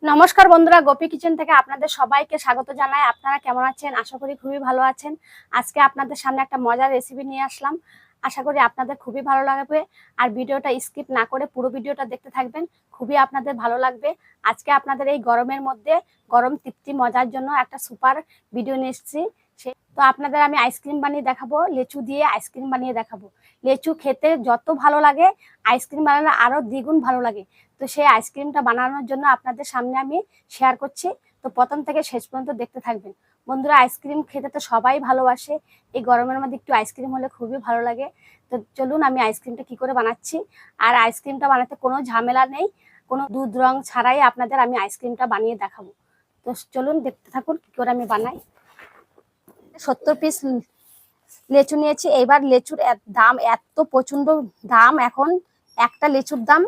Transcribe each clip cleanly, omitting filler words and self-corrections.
নমস্কার বন্ধুরা, গোপী কিচেন থেকে আপনাদের সবাইকে স্বাগত জানাই। আপনারা কেমন আছেন? আশা করি খুবই ভালো আছেন। আজকে আপনাদের সামনে একটা মজার রেসিপি নিয়ে আসলাম। আশা করি আপনাদের খুবই ভালো লাগবে। আর ভিডিওটা স্কিপ না করে পুরো ভিডিওটা দেখতে থাকবেন, খুবই আপনাদের ভালো লাগবে। আজকে আপনাদের এই গরমের মধ্যে গরম তৃপ্তি মজার জন্য একটা সুপার ভিডিও নিয়ে এসেছি। তো আপনাদের আমি আইসক্রিম বানিয়ে দেখাবো, লেচু দিয়ে আইসক্রিম বানিয়ে দেখাবো। লেচু খেতে যত ভালো লাগে, আইসক্রিম বানালে আরো দ্বিগুণ ভালো লাগে। তো সেই আইসক্রিমটা বানানোর জন্য আপনাদের সামনে আমি শেয়ার করছি। তো প্রথম থেকে শেষ পর্যন্ত দেখতে থাকবেন। বন্ধুরা, আইসক্রিম খেতে তো সবাই ভালোবাসে। এই গরমের মধ্যে একটু আইসক্রিম হলে খুবই ভালো লাগে। তো চলুন আমি আইসক্রিমটা কি করে বানাচ্ছি। আর আইসক্রিমটা বানাতে কোনো ঝামেলা নেই, কোনো দুধ রং ছাড়াই আপনাদের আমি আইসক্রিমটা বানিয়ে দেখাবো। তো চলুন দেখতে থাকুন কি করে আমি বানাই। 70 পিস লেচু নিয়েছি। এইবার লেচুর দাম এত প্রচন্ড দাম, এখন একটা লেচুর দাম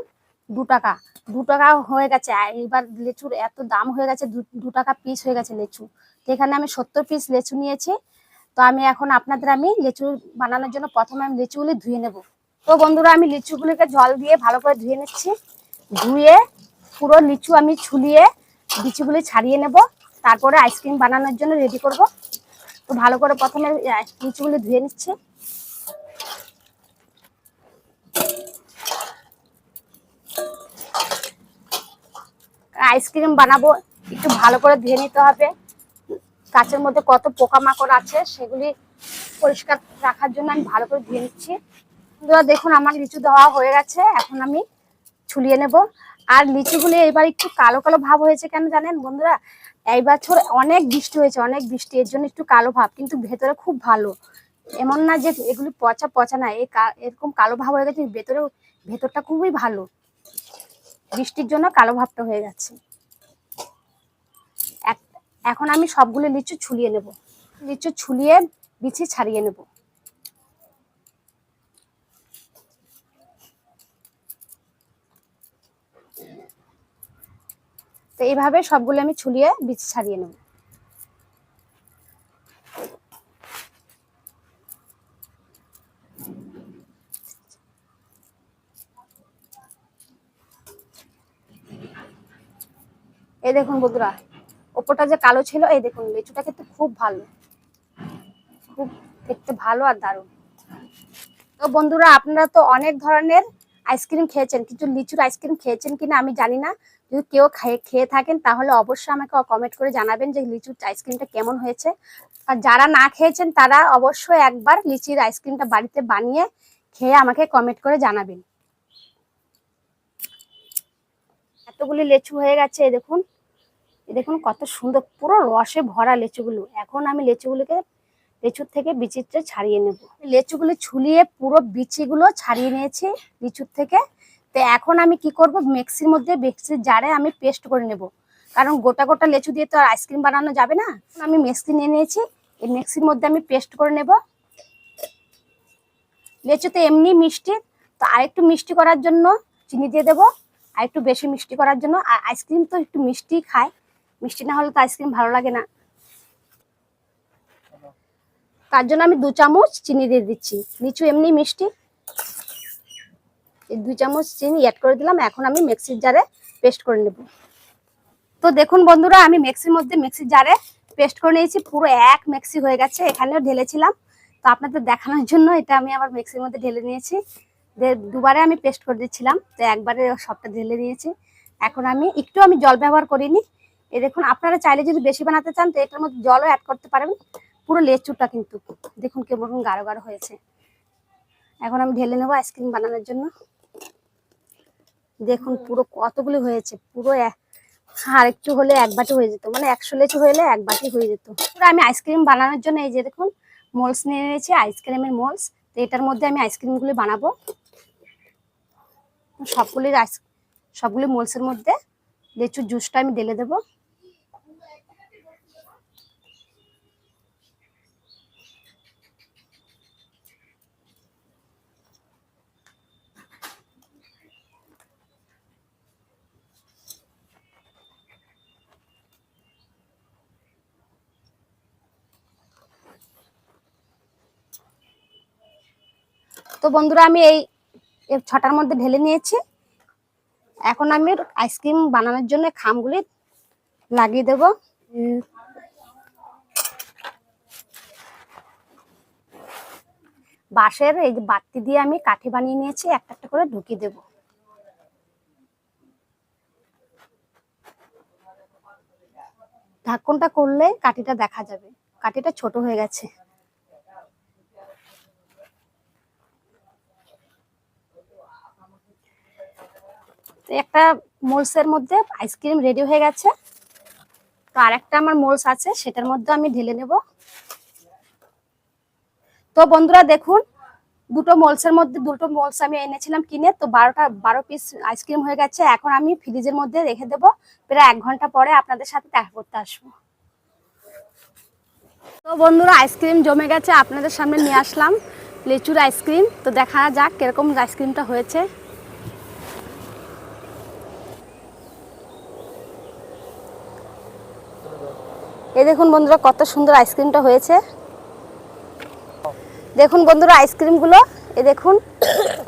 2 টাকা। 2 টাকা হয়ে গেছে। এইবার লেচুর এত দাম হয়ে গেছে, 2 টাকা পিস হয়ে গেছে লেচু। তো এখানে আমি 70 পিস লেচু নিয়েছি। তো আমি এখন আপনাদের আমি লেচু বানানোর জন্য প্রথমে আমি লিচুগুলি ধুয়ে নেব। তো বন্ধুরা, আমি লিচুগুলিকে জল দিয়ে ভালো করে ধুয়ে নিচ্ছি। ধুয়ে পুরো লিচু আমি ছুলিয়ে বিচিগুলি ছাড়িয়ে নেব, তারপরে আইসক্রিম বানানোর জন্য রেডি করব। তো ভালো করে প্রথমে লিচুগুলি ধুয়ে নিচ্ছি। আইসক্রিম বানাবো, একটু ভালো করে ধুয়ে নিতে হবে। কাচের মধ্যে কত পোকামাকড় আছে, সেগুলি পরিষ্কার রাখার জন্য আমি ভালো করে ধুয়ে নিচ্ছি। বন্ধুরা দেখুন, আমার লিচু দেওয়া হয়ে গেছে। এখন আমি ছুলিয়ে নেব। আর লিচুগুলি এবার একটু কালো কালো ভাব হয়েছে, কেন জানেন বন্ধুরা? এই বছর অনেক বৃষ্টি হয়েছে, অনেক বৃষ্টি, এর জন্য একটু কালো ভাব, কিন্তু ভেতরে খুব ভালো। এমন না যে এগুলি পচা পচা না, এরকম কালো ভাব হয়ে গেছে, ভেতরটা খুবই ভালো। বৃষ্টির জন্য কালো ভাবটা হয়ে গেছে। এখন আমি সবগুলো লিচু ছুলিয়ে নেব। লিচু ছুলিয়ে বিচি ছাড়িয়ে নেব। তো এইভাবে সবগুলো আমি ছুলিয়ে বিচি ছাড়িয়ে নেব। এই দেখুন বন্ধুরা, ওপরটা যে কালো ছিল, এই দেখুন লিচুটা কিন্তু খুব ভালো, খুব দেখতে ভালো আর দারুণ। তো বন্ধুরা, আপনারা তো অনেক ধরনের আইসক্রিম খেয়েছেন, কিন্তু লিচুর আইসক্রিম খেয়েছেন কিনা আমি জানি না। যদি কেউ খেয়ে থাকেন তাহলে অবশ্যই আমাকে কমেন্ট করে জানাবেন যে লিচুর আইসক্রিমটা কেমন হয়েছে। আর যারা না খেয়েছেন তারা অবশ্যই একবার লিচির আইসক্রিমটা বাড়িতে বানিয়ে খেয়ে আমাকে কমেন্ট করে জানাবেন। এতগুলি লেচু হয়ে গেছে, এই দেখুন, এই দেখুন কত সুন্দর, পুরো রসে ভরা লেচুগুলো। এখন আমি লিচুর থেকে বিচিটা ছাড়িয়ে নেব। লেচুগুলো ছুলিয়ে পুরো বিচিগুলো ছাড়িয়ে নিয়েছি লিচুর থেকে। তো এখন আমি কি করব, মিক্সির জারে আমি পেস্ট করে নেব, কারণ গোটা গোটা লেচু দিয়ে তো আর আইসক্রিম বানানো যাবে না। আমি মিক্সি নিয়ে নিয়েছি, এই মিক্সির মধ্যে আমি পেস্ট করে নেব। লেচু তো এমনি মিষ্টি, তো আরেকটু মিষ্টি করার জন্য চিনি দিয়ে দেবো, আর একটু বেশি মিষ্টি করার জন্য। আর আইসক্রিম তো একটু মিষ্টি খায়, মিষ্টি না হলে তো আইসক্রিম ভালো লাগে না। তার জন্য আমি 2 চামচ চিনি দিয়ে দিচ্ছি। লিচু এমনি মিষ্টি, এই 2 চামচ চিনি অ্যাড করে দিলাম। এখন আমি মিক্সির জারে পেস্ট করে নেব। তো দেখুন বন্ধুরা, আমি মিক্সির জারে পেস্ট করে নিয়েছি, পুরো এক মিক্সি হয়ে গেছে। এখানেও ঢেলেছিলাম, তো আপনাদের দেখানোর জন্য এটা আমি আবার মিক্সির মধ্যে ঢেলে নিয়েছি। দুবারে আমি পেস্ট করে দিচ্ছিলাম, তো একবারে সবটা ঢেলে নিয়েছি। এখন আমি জল ব্যবহার করিনি। এই দেখুন, আপনারা চাইলে যদি বেশি বানাতে চান তো এটার মধ্যে জলও অ্যাড করতে পারেন। পুরো লেচুটা কিন্তু দেখুন কেমন গাঢ় গাঢ় হয়েছে। এখন আমি ঢেলে নেবো আইসক্রিম বানানোর জন্য। দেখুন পুরো কতগুলি হয়েছে, পুরো আর একটু হলে 1 বাটি হয়ে যেত, মানে 100 লেচু হলে 1 বাটি হয়ে যেত। আমি আইসক্রিম বানানোর জন্য এই যে দেখুন মোলস নিয়ে নিয়েছি, আইসক্রিমের মোলস। তো এটার মধ্যে আমি আইসক্রিমগুলি বানাবো। সবগুলি মোলসের মধ্যে লেচুর জুসটা আমি ঢেলে দেবো। তো বন্ধুরা, আমি এই 6টার মধ্যে ঢেলে নিয়েছি। এখন আমি আইসক্রিম বানানোর জন্য খামগুলি লাগিয়ে দেব। বাঁশের এই যে বাতি দিয়ে আমি কাঠি বানিয়ে নিয়েছি, একটা একটা করে ঢুকিয়ে দেব। ঢাকনটা করলে কাঠিটা দেখা যাবে। কাঠিটা ছোট হয়ে গেছে। একটা মোলসের মধ্যে আইসক্রিম রেডি হয়ে গেছে। তো আরেকটা আমার মোলস আছে, সেটার মধ্যে আমি ঢেলে নেব। তো বন্ধুরা দেখুন, দুটো মোলস আমি এনেছিলাম কিনে। তো 12 পিস আইসক্রিম হয়ে গেছে। এখন আমি ফ্রিজের মধ্যে রেখে দেব। প্রায় 1 ঘন্টা পরে আপনাদের সাথে দেখা করতে আসবো। তো বন্ধুরা আইসক্রিম জমে গেছে, আপনাদের সামনে নিয়ে আসলাম লিচুর আইসক্রিম। তো দেখা যাক কিরকম আইসক্রিমটা হয়েছে। এই দেখুন বন্ধুরা কত সুন্দর আইসক্রিমটা হয়েছে। দেখুন বন্ধুরা আইসক্রিমগুলো, এই দেখুন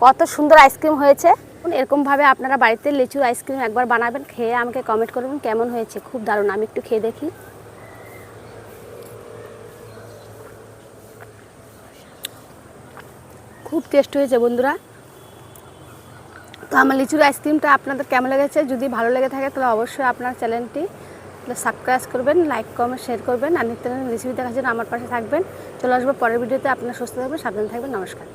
কত সুন্দর আইসক্রিম হয়েছে। এরকম ভাবে আপনারা বাড়িতে লিচুর আইসক্রিম একবার বানাবেন, খেয়ে আমাকে কমেন্ট করবেন কেমন হয়েছে। খুব দারুণ, আমি একটু খেয়ে দেখি। খুব টেস্ট হয়েছে বন্ধুরা। তো আমার লিচুর আইসক্রিমটা আপনাদের কেমন লেগেছে? যদি ভালো লেগে থাকে তাহলে অবশ্যই আপনার চ্যানেলটি সাবস্ক্রাইব করবেন, লাইক কমেন্ট শেয়ার করবেন। আর নিত্য নতুন রেসিপি দেখার জন্য আমার পাশে থাকবেন। চলে আসবো পরের ভিডিওতে। আপনারা সুস্থ থাকবেন, সাবধানে থাকবেন। নমস্কার।